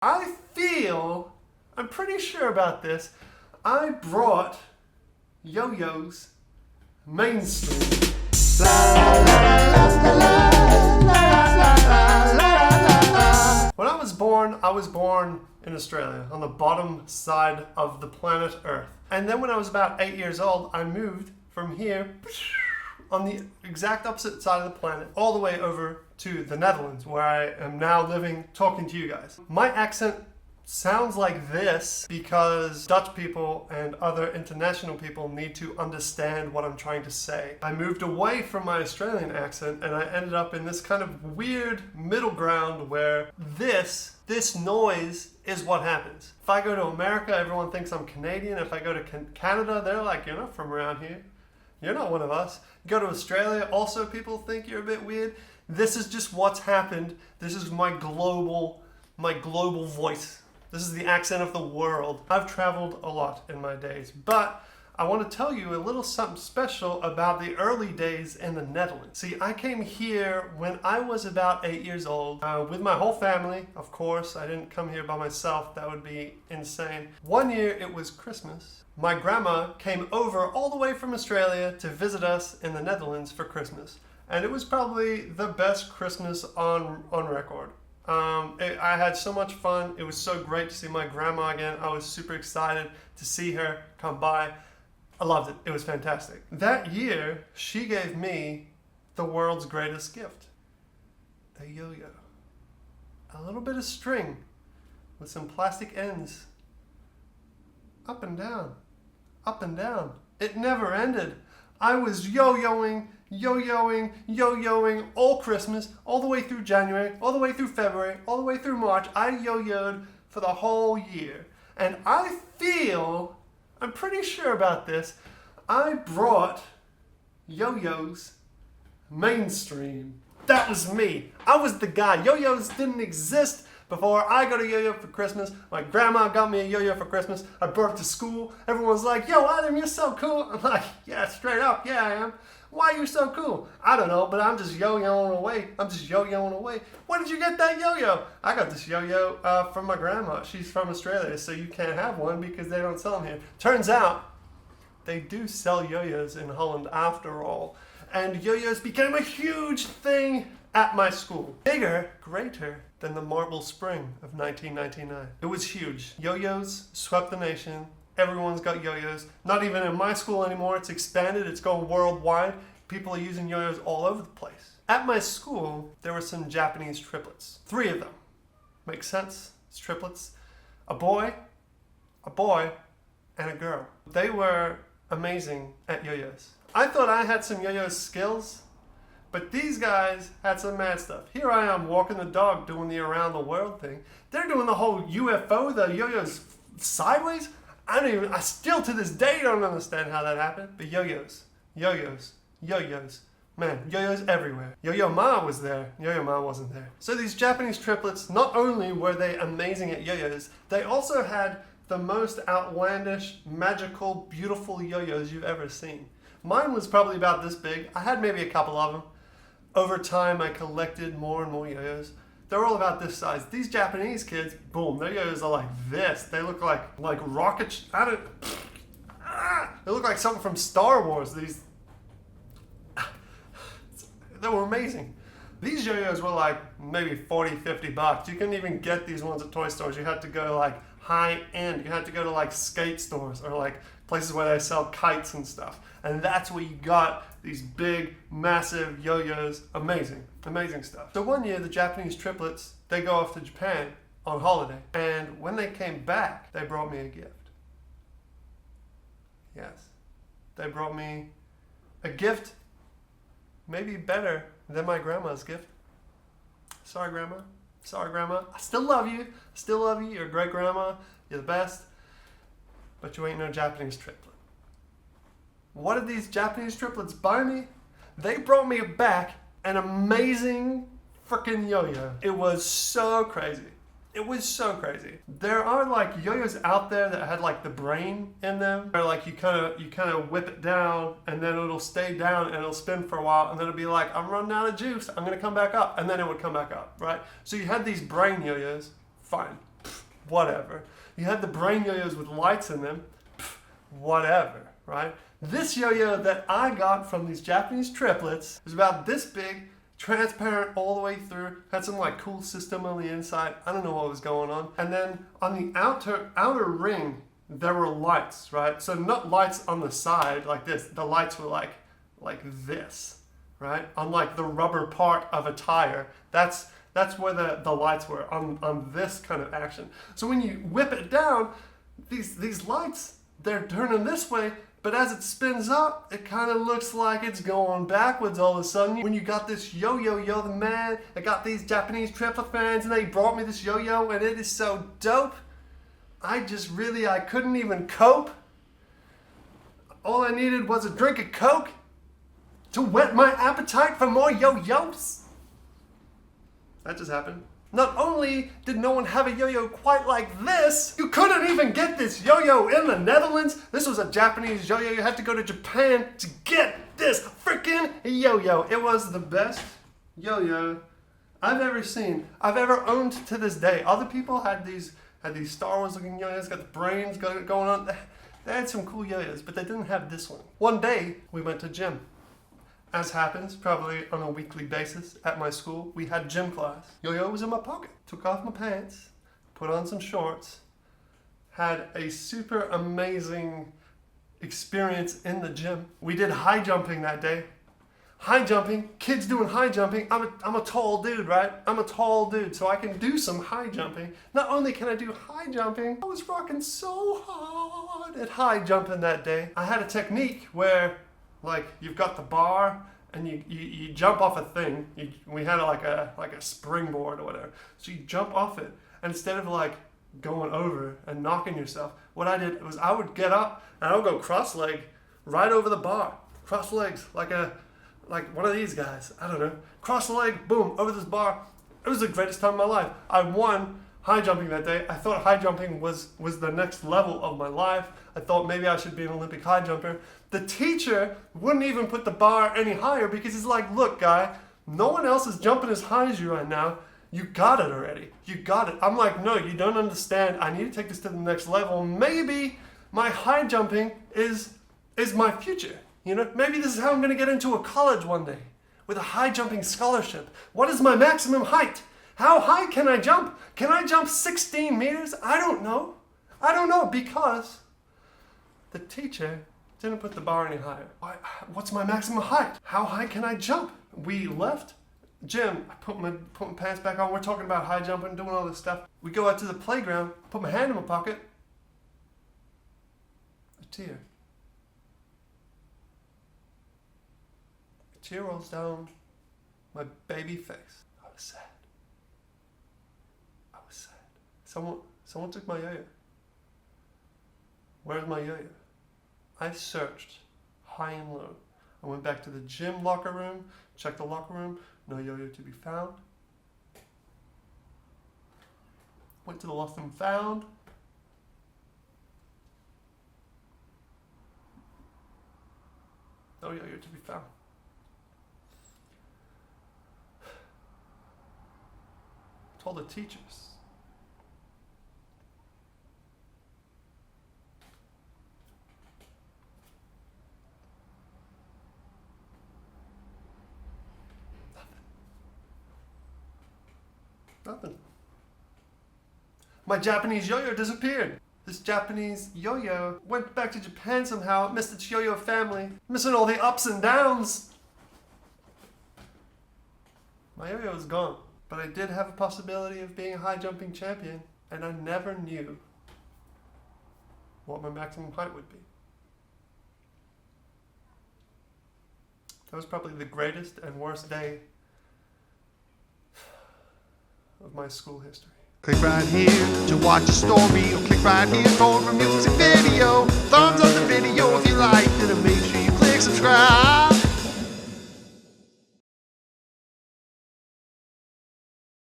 I'm pretty sure about this, I brought yo-yos mainstream. When I was born in Australia, on the bottom side of the planet Earth. And then when I was about 8 years old, I moved from here on the exact opposite side of the planet, all the way over to the Netherlands, where I am now living, talking to you guys. My accent sounds like this because Dutch people and other international people need to understand what I'm trying to say. I moved away from my Australian accent and I ended up in this kind of weird middle ground where this noise is what happens. If I go to America, everyone thinks I'm Canadian. If I go to Canada, they're like, you're not from around here. You're not one of us. You go to Australia, also people think you're a bit weird. This is just what's happened. This is my global voice. This is the accent of the world. I've traveled a lot in my days, but I want to tell you a little something special about the early days in the Netherlands. See, I came here when I was about 8 years old with my whole family, of course. I didn't come here by myself. That would be insane. One year it was Christmas. My grandma came over all the way from Australia to visit us in the Netherlands for Christmas. And it was probably the best Christmas on record. I had so much fun. It was so great to see my grandma again. I was super excited to see her come by. I loved it. It was fantastic. That year, she gave me the world's greatest gift. A yo-yo. A little bit of string with some plastic ends. Up and down. Up and down. It never ended. I was yo-yoing all Christmas, all the way through January, all the way through February, all the way through March. I yo-yoed for the whole year. And I'm pretty sure about this, I brought yo-yos mainstream. That was me. I was the guy. Yo-yos didn't exist before I got a yo-yo for Christmas. My grandma got me a yo-yo for Christmas. I brought it to school. Everyone was like, yo, Adam, you're so cool. I'm like, yeah, straight up, yeah, I am. Why are you so cool? I don't know, but I'm just yo-yoing away. When did you get that yo-yo? I got this yo-yo from my grandma. She's from Australia, so you can't have one because they don't sell them here. Turns out, they do sell yo-yos in Holland after all. And yo-yos became a huge thing at my school. Bigger, greater than the Marble Spring of 1999. It was huge. Yo-yos swept the nation. Everyone's got yo-yos. Not even in my school anymore. It's expanded. It's going worldwide. People are using yo-yos all over the place. At my school, there were some Japanese triplets. 3 of them. Makes sense. It's triplets. A boy, and a girl. They were amazing at yo-yos. I thought I had some yo-yo skills, but these guys had some mad stuff. Here I am walking the dog doing the around the world thing. They're doing the whole UFO, the yo-yos sideways. I still to this day don't understand how that happened. But yo-yos. Man, yo-yos everywhere. Yo-yo Ma was there. Yo-yo Ma wasn't there. So these Japanese triplets, not only were they amazing at yo-yos, they also had the most outlandish, magical, beautiful yo-yos you've ever seen. Mine was probably about this big. I had maybe a couple of them. Over time, I collected more and more yo-yos. They're all about this size. These Japanese kids, boom, their yo-yos are like this. They look like rockets. They look like something from Star Wars. They were amazing. These yo-yos were like maybe 40, 50 bucks. You couldn't even get these ones at toy stores. You had to go like high end. You had to go to like skate stores or like places where they sell kites and stuff. And that's where you got these big, massive yo-yos. Amazing stuff. So one year, the Japanese triplets, they go off to Japan on holiday. And when they came back, they brought me a gift. Yes. They brought me a gift maybe better than my grandma's gift. Sorry, Grandma. I still love you. You're a great grandma. You're the best. But you ain't no Japanese triplet. What did these Japanese triplets buy me? They brought me back an amazing freaking yo-yo. It was so crazy. There are like yo-yos out there that had like the brain in them. Where like you kind of whip it down and then it'll stay down and it'll spin for a while and then it'll be like, I'm running out of juice. I'm gonna come back up, and then it would come back up, right? So you had these brain yo-yos. Fine. whatever. You had the brain yo-yos with lights in them, whatever, right? This yo-yo that I got from these Japanese triplets was about this big, transparent all the way through, had some like cool system on the inside. I don't know what was going on. And then on the outer ring, there were lights, right? So not lights on the side like this. The lights were like this, right? On like the rubber part of a tire. That's where the lights were on this kind of action. So when you whip it down, these lights, they're turning this way, but as it spins up, it kind of looks like it's going backwards all of a sudden. When you got this yo-yo, the man, I got these Japanese triplet fans and they brought me this yo-yo and it is so dope. I couldn't even cope. All I needed was a drink of Coke to whet my appetite for more yo-yos. That just happened. Not only did no one have a yo-yo quite like this, you couldn't even get this yo-yo in the Netherlands. This was a Japanese yo-yo. You had to go to Japan to get this freaking yo-yo. It was the best yo-yo I've ever seen, I've ever owned to this day. Other people had these Star Wars looking yo-yos, got the brains going on. They had some cool yo-yos, but they didn't have this one. One day, we went to gym. As happens, probably on a weekly basis at my school, we had gym class. Yo-yo was in my pocket. Took off my pants, put on some shorts, had a super amazing experience in the gym. We did high jumping that day. High jumping, kids doing high jumping. I'm a tall dude, right? I'm a tall dude, so I can do some high jumping. Not only can I do high jumping, I was rocking so hard at high jumping that day. I had a technique where, like, you've got the bar and you jump off a thing. We had like a springboard or whatever. So you jump off it, and instead of like going over and knocking yourself, what I did was I would get up and I would go cross leg right over the bar. Cross legs like one of these guys. I don't know. Cross leg, boom, over this bar. It was the greatest time of my life. I won high jumping that day. I thought high jumping was the next level of my life. I thought maybe I should be an Olympic high jumper. The teacher wouldn't even put the bar any higher because he's like, look, guy, no one else is jumping as high as you right now. You got it already. You got it. I'm like, no, you don't understand. I need to take this to the next level. Maybe my high jumping is my future. You know, maybe this is how I'm going to get into a college one day with a high jumping scholarship. What is my maximum height? How high can I jump? Can I jump 16 meters? I don't know. Because the teacher didn't put the bar any higher. What's my maximum height? How high can I jump? We left gym. I put my pants back on. We're talking about high jumping, doing all this stuff. We go out to the playground, put my hand in my pocket. A tear. A tear rolls down my baby face. I was sad. Someone took my yo-yo. Where's my yo-yo? I searched high and low. I went back to the gym locker room, checked the locker room, no yo-yo to be found. Went to the lost and found. No yo-yo to be found. Told the teachers. Nothing. My Japanese yo-yo disappeared. This Japanese yo-yo went back to Japan somehow, missed its yo-yo family, missing all the ups and downs. My yo-yo is gone, but I did have a possibility of being a high jumping champion, and I never knew what my maximum height would be. That was probably the greatest and worst day of my school history. Click right here to watch a story, or click right here for a music video.